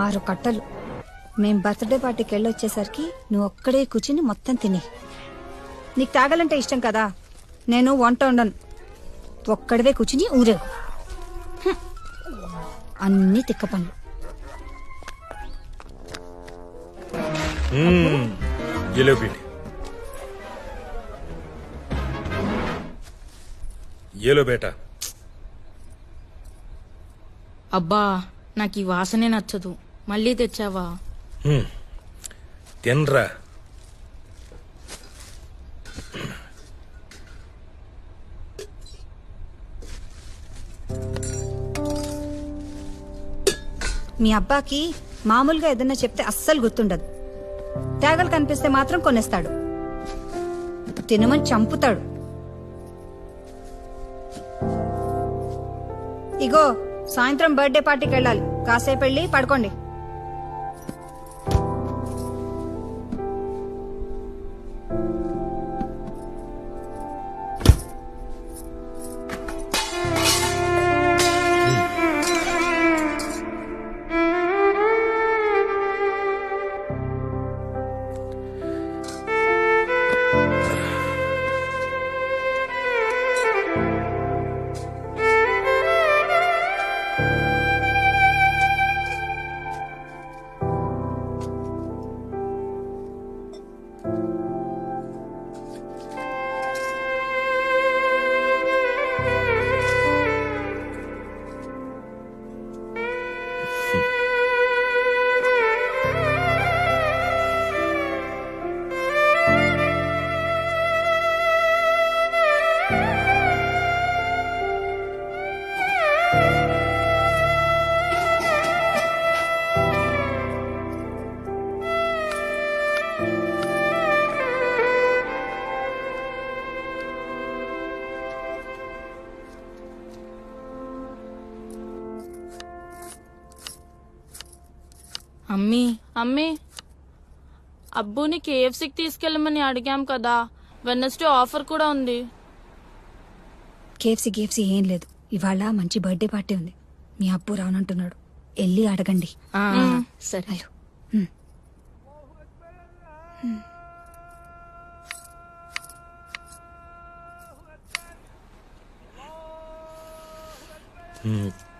6 కట్టలు. మేం బర్త్డే పార్టీకి వెళ్ళొచ్చేసరికి నువ్వు ఒక్కడే కూర్చుని మొత్తం తిని. నీకు తాగాలంటే ఇష్టం కదా, నేను వంట ఉండను. ఒక్కడవే కూర్చుని ఊరేగు. అన్ని తిక్క పనులు. ఏలో బేటా. అబ్బా నాకు ఈ వాసనే నచ్చదు, మళ్ళీ తెచ్చావా? తినరా. మీ అబ్బాకి మామూలుగా ఏదన్నా చెప్తే అస్సలు గుర్తుండదు. తేగలు కనిపిస్తే మాత్రం కొనేస్తాడు. తినమని చంపుతాడు. ఇగో సాయంత్రం బర్త్డే పార్టీకి వెళ్ళాలి. కాసేపు వెళ్ళి పడుకోండి. అమ్మీ అమ్మి, అబ్బుని కేఎఫ్సీకి తీసుకెళ్ళమని అడిగాం కదా, వెన్నస్డే ఆఫర్ కూడా ఉంది. కేఎఫ్సీ ఏం లేదు. ఇవాళ మంచి బర్త్డే పార్టీ ఉంది. మీ అబ్బు రానంటున్నాడు. వెళ్ళి అడగండి. సరే. అయ్యో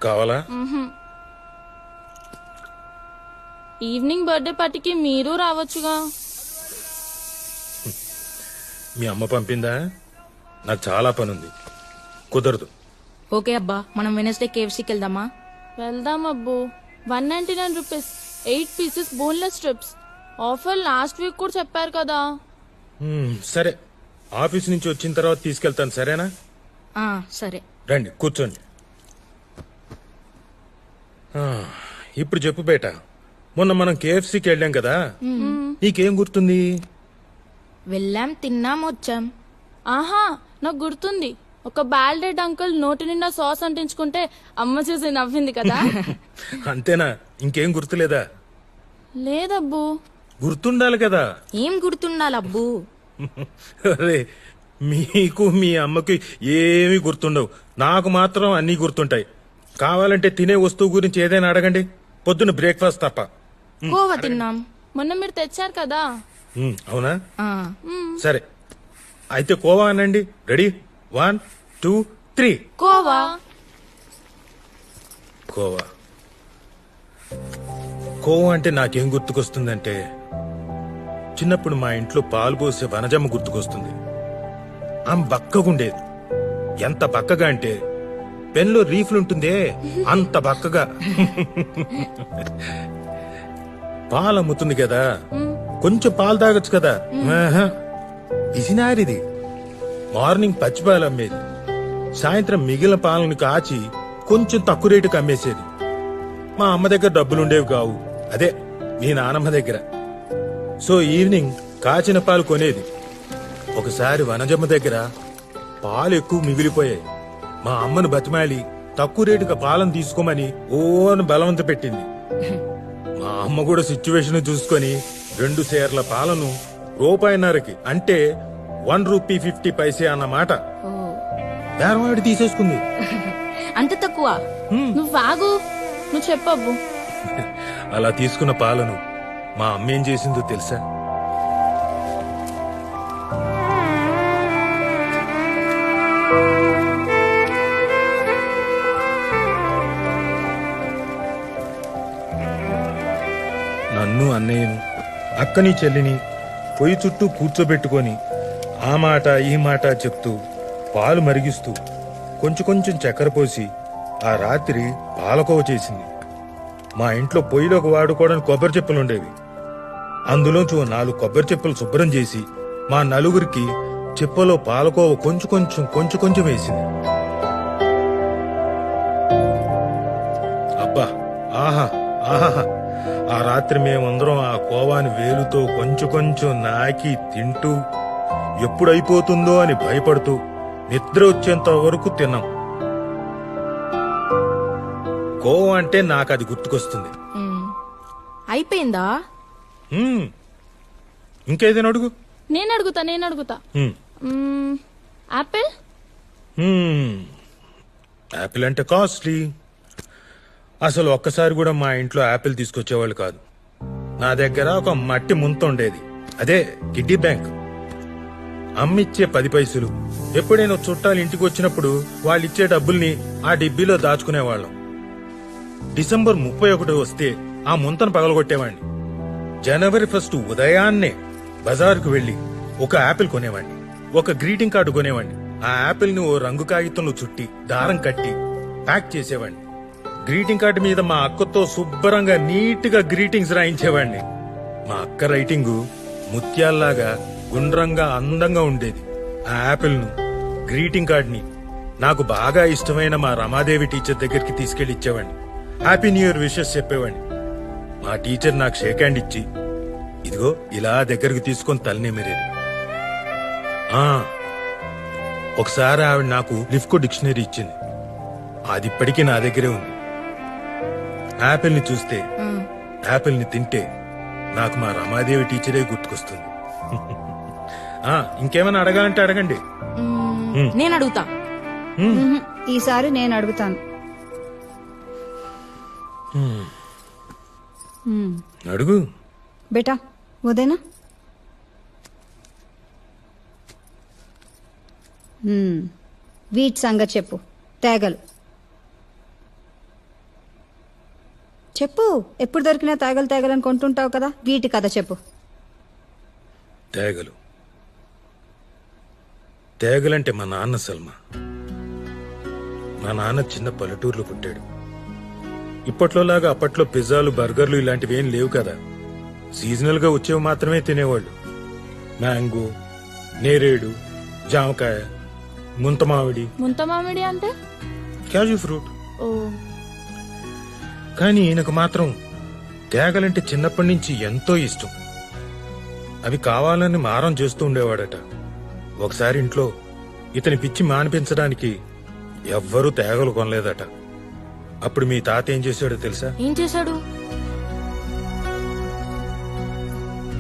కావాలా? ఈవినింగ్ బర్త్డే పార్టీకి మీరు రావచ్చుగా. మీ అమ్మ పంపిందా? నాకు చాలా పని ఉంది, కుదరదు. ఓకే అబ్బా, మనం వెనస్డే కేఎఫ్సీకి వెళ్దామా? వెళ్దాం అబ్బు. 199 rupees 8 pieces boneless strips. Offer last week కూడా చెప్పారు కదా. సరే, ఆఫీస్ నుంచి వచ్చిన తర్వాత తీసుకెళ్తాను, సరేనా? సరే రండి కూర్చోండి. ఇప్పుడు చెప్పు బేటా, మొన్న మనం కేఎఫ్సీకి వెళ్ళాం కదా, నీకేం గుర్తుంది? వెళ్ళాం, తిన్నాం, వచ్చాం. ఆహా, నాకు గుర్తుంది. ఒక బాల్డెడ్ అంకుల్ నోటి నిండా సాస్ అంటించుకుంటే అమ్మ చూసి నవ్వింది కదా. అంతేనా? ఇంకేం గుర్తులేదా? లేదబ్బు. గుర్తుండాలి కదా. ఏం గుర్తుండాలబ్బు? అరే, మీకు మీ అమ్మకి ఏమీ గుర్తుండవు, నాకు మాత్రం అన్నీ గుర్తుంటాయి. కావాలంటే తినే వస్తువు గురించి ఏదైనా అడగండి, పొద్దున్న బ్రేక్ఫాస్ట్ తప్ప. కోవా తిన్నాం. మొన్న మీరు తెచ్చారు కదా. అవునా? సరే, అయితే కోవా అనండి. రెడీ? 1 2 3. కోవా. కోవా కోవా అంటే నాకేం గుర్తుకొస్తుందంటే, చిన్నప్పుడు మా ఇంట్లో పాలు పోసే వనజమ్మ గుర్తుకొస్తుంది. ఆమె బక్కగుండేది. ఎంత బక్కగా అంటే పెన్లో రీఫ్లుంటుందే అంత బక్కగా. పాలు అమ్ముతుంది కదా, కొంచెం పాలు తాగొచ్చు కదా. పిసినారిది. మార్నింగ్ పచ్చి పాలు అమ్మేది, సాయంత్రం మిగిలిన పాలను కాచి కొంచెం తక్కువ రేటుకు అమ్మేసేది. మా అమ్మ దగ్గర డబ్బులుండేవి కావు, అదే మీ నానమ్మ దగ్గర. సో ఈవినింగ్ కాచిన పాలు కొనేది. ఒకసారి వనజమ్మ దగ్గర పాలు ఎక్కువ మిగిలిపోయాయి. మా అమ్మను బతిమాలి తక్కువ రేటుగా పాలను తీసుకోమని ఓను బలవంత పెట్టింది. మా అమ్మ కూడా సిచ్యువేషన్ చూసుకొని 2 సేర్ల పాలను రూపాయిన్నరకి, అంటే 1 రూపీ 50 పైసే అన్నమాట, బేరవాడి తీసేసుకుంది. అంత తక్కువ? నువ్వు ఆగు, నువ్వు చెప్పబ్బు. అలా తీసుకున్న పాలను మా అమ్మ ఏం చేసిందో తెలుసా? నన్ను, అన్నయ్యను, అక్కని, చెల్లిని పొయ్యి చుట్టూ కూర్చోబెట్టుకొని ఆ మాట ఈ మాట చెప్తూ పాలు మరిగిస్తూ కొంచెం కొంచెం చక్కెర పోసి ఆ రాత్రి పాలకోవ చేసింది. మా ఇంట్లో పొయ్యిలోకి వాడుకోవడానికి కొబ్బరి చెప్పులుండేవి. అందులోంచి 4 కొబ్బరి చెప్పులు శుభ్రం చేసి మా నలుగురికి చెప్పలో పాలకోవ కొంచెం కొంచెం వేసింది. అబ్బా, ఆహా ఆహా! ఆ రాత్రి మేమందరం ఆ కోవాని వేలుతో కొంచెం నాకి తింటూ ఎప్పుడైపోతుందో అని భయపడుతూ నిద్ర వచ్చేంత వరకు తిన్నాం. కోవా అంటే నాకు అది గుర్తుకొస్తుంది. అయిపోయిందా? ఇంకేదైనా అడుగు. నేను అడుగుతా హ్మ్. యాపిల్. యాపిల్ అంటే కాస్ట్లీ. అసలు ఒక్కసారి కూడా మా ఇంట్లో యాపిల్ తీసుకొచ్చేవాళ్ళు కాదు. నా దగ్గర ఒక మట్టి ముంత ఉండేది, అదే కిడ్డీ బ్యాంక్. అమ్మిచ్చే 10 పైసలు ఎప్పుడైనా చుట్టాలు ఇంటికి వచ్చినప్పుడు వాళ్ళిచ్చే డబ్బుల్ని ఆ డిబ్బీలో దాచుకునేవాళ్ళం. డిసెంబర్ 31 వస్తే ఆ ముంతను పగలగొట్టేవాణ్ణి. జనవరి 1 ఉదయాన్నే బజారుకు వెళ్లి ఒక యాపిల్ కొనేవాణ్ణి, ఒక గ్రీటింగ్ కార్డు కొనేవాణ్ణి. ఆ యాపిల్ ని ఓ రంగు కాగితంలో చుట్టి దారం కట్టి ప్యాక్ చేసేవాణ్ణి. గ్రీటింగ్ కార్డు మీద మా అక్కతో శుభ్రంగా నీట్గా గ్రీటింగ్స్ రాయించేవాణ్ణి. మా అక్క రైటింగు ముత్యాల్లాగా గుండ్రంగా అందంగా ఉండేది. ఆ యాపిల్ ను, గ్రీటింగ్ కార్డ్ ని నాకు బాగా ఇష్టమైన మా రమాదేవి టీచర్ దగ్గరికి తీసుకెళ్లి ఇచ్చేవాణ్ణి. హ్యాపీ న్యూ ఇయర్ విషెస్ చెప్పేవాణ్ణి. మా టీచర్ నాకు షేక్ హ్యాండ్ ఇచ్చి ఇదిగో ఇలా దగ్గరకు తీసుకొని తలనేమిరేది. ఒకసారి ఆవిడ నాకు లిఫ్కో డిక్షనరీ ఇచ్చింది. అది ఇప్పటికీ నా దగ్గరే ఉంది. యాపిల్ ని చూస్తే, యాపిల్ ని తింటే నాకు మా రమాదేవి టీచరే గుర్తుకొస్తుంది. ఇంకేమైనా అడగాలంటే అడగండి. నేను అడుగుతా. ఈసారి నేను అడుగుతాను. అడుగు బేటా, ఉదయనా? వీటి సంగతి చెప్పు. తేగలు చెప్పు. ఎప్పుడు దొరికినా తేగలని కొంటుంటావు కదా, వీటి కథ చెప్పు. తేగలు తేగలంటే మా నాన్న సల్మా. మా నాన్న చిన్న పల్లెటూరులో పుట్టాడు. ఇప్పట్లోలాగా అప్పట్లో పిజ్జాలు, బర్గర్లు ఇలాంటివి ఏం లేవు కదా. సీజనల్ గా వచ్చేవి మాత్రమే తినేవాళ్ళు. మ్యాంగో, నేరేడు, జామకాయ, ముంతమామిడి అంటే క్యాజు ఫ్రూట్. ఓ. కానీ ఈయనకు మాత్రం తేగలంటే చిన్నప్పటి నుంచి ఎంతో ఇష్టం. అవి కావాలని మారం చేస్తూ ఉండేవాడట. ఒకసారి ఇంట్లో ఇతని పిచ్చి మానిపించడానికి ఎవ్వరూ తేగలు కొనలేదట. అప్పుడు మీ తాత ఏం చేశాడో తెలుసా? ఏం చేశాడు?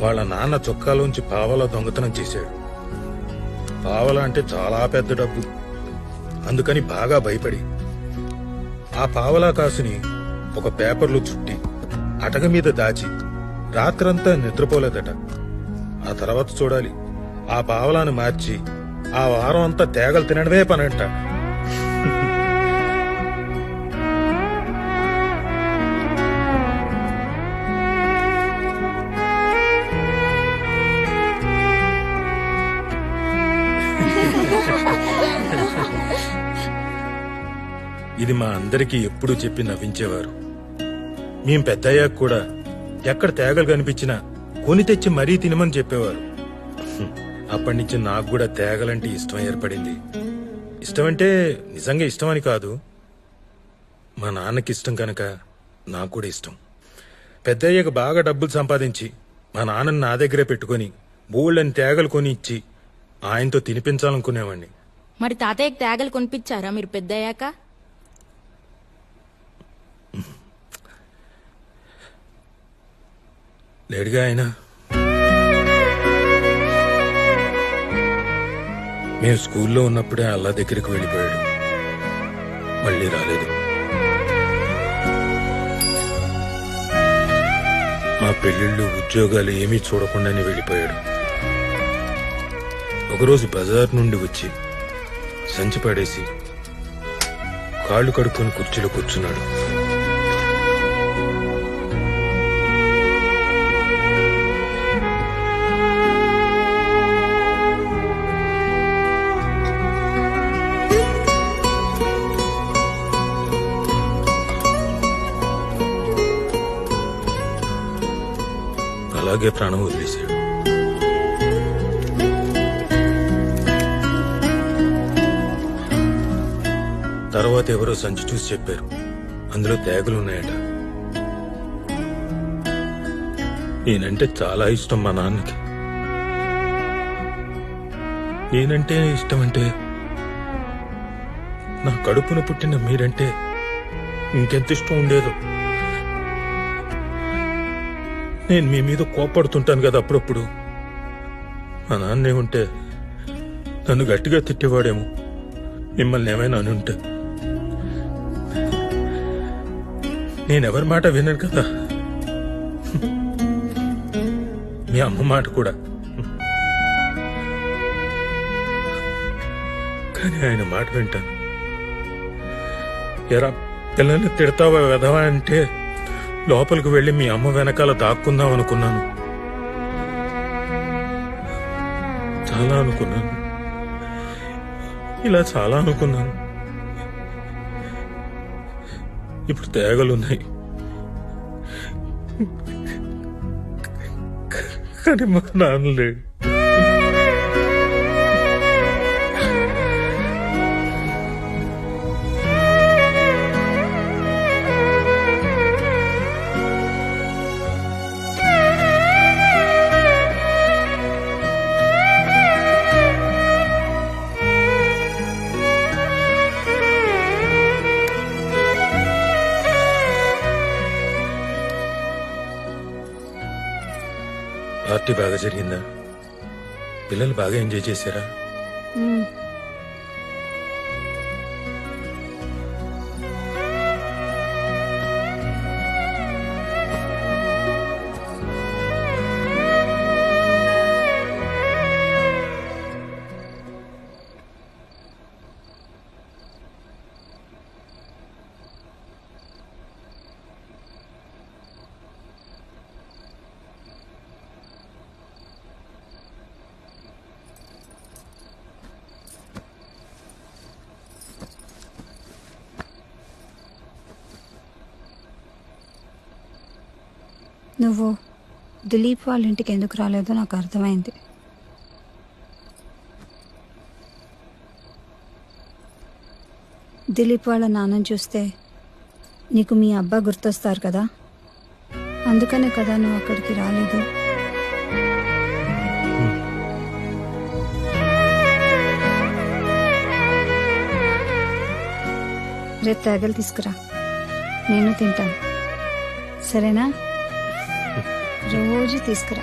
వాళ్ళ నాన్న చొక్కాలోంచి పావలా దొంగతనం చేశాడు. పావలా అంటే చాలా పెద్ద డబ్బు. అందుకని బాగా భయపడి ఆ పావలా కాసుని ఒక పేపర్లో చుట్టి అటక మీద దాచి రాత్రంతా నిద్రపోలేదట. ఆ తర్వాత చూడాలి, ఆ పావలాను మార్చి ఆ వారం అంతా తేగలు తినడమే పనంట. ఇది మా అందరికీ ఎప్పుడూ చెప్పి నవ్వించేవారు. మేం పెద్దయ్యాక కూడా ఎక్కడ తేగలు కనిపించినా కొని తెచ్చి మరీ తినమని చెప్పేవారు. అప్పటి నుంచి నాకు కూడా తేగలంటే ఇష్టం ఏర్పడింది. ఇష్టమంటే నిజంగా ఇష్టమని కాదు, మా నాన్నకి ఇష్టం కనుక నాకు కూడా ఇష్టం. పెద్దయ్యాక బాగా డబ్బులు సంపాదించి మా నాన్నని నా దగ్గరే పెట్టుకుని బోళ్ళని తేగలు కొని ఇచ్చి ఆయనతో తినిపించాలనుకునేవాడిని. మరి తాతయ్యకి తేగలు కొనిపించారా మీరు పెద్దయ్యాక? లేడుగా ఆయన. మేము స్కూల్లో ఉన్నప్పుడే అల్లా దగ్గరికి వెళ్ళిపోయాడు. మళ్ళీ రాలేదు. మా పెళ్ళిళ్ళు ఉద్యోగాలు ఏమీ చూడకుండానే వెళ్ళిపోయాడు. ఒకరోజు బజార్ నుండి వచ్చి సంచి పడేసి కాళ్ళు కడుక్కొని కుర్చీలో కూర్చున్నాడు. అలాగే ప్రాణం వదిలేశాడు. తర్వాత ఎవరో సంచి చూసి చెప్పారు, అందులో తేగలున్నాయట. నేనంటే చాలా ఇష్టం మా నాన్నకి. నేనంటే ఇష్టం అంటే నా కడుపున పుట్టిన మీరంటే ఇంకెంత ఇష్టం ఉండేదో. నేను మీ మీద కోపడుతుంటాను కదా అప్పుడప్పుడు. మా నాన్నే ఉంటే నన్ను గట్టిగా తిట్టేవాడేమో, మిమ్మల్ని ఏమైనా అని ఉంటే. నేనెవరి మాట వినను కదా, మీ అమ్మ మాట కూడా. కానీ ఆయన మాట వింటాను. ఎరా పిల్లల్ని తిడతావా వెధవా అంటే లోపలికి వెళ్లి మీ అమ్మ వెనకాల దాక్కుందాం అనుకున్నాను. చాలా అనుకున్నాను, ఇలా చాలా అనుకున్నాను. ఇప్పుడు తేగలున్నాయి, కానీ మా నాన్న లేడు. పార్టీ బాగా జరిగిందా? పిల్లలు బాగా ఎంజాయ్ చేశారా? నువ్వు దిలీప్ వాళ్ళ ఇంటికి ఎందుకు రాలేదో నాకు అర్థమైంది. దిలీప్ వాళ్ళ నాన్నని చూస్తే నీకు మీ అబ్బా గుర్తొస్తారు కదా, అందుకనే కదా నువ్వు అక్కడికి రాలేదు. రేపు తేగలు తీసుకురా, నేను తింటాను, సరేనా? రోజు తీసుకురా.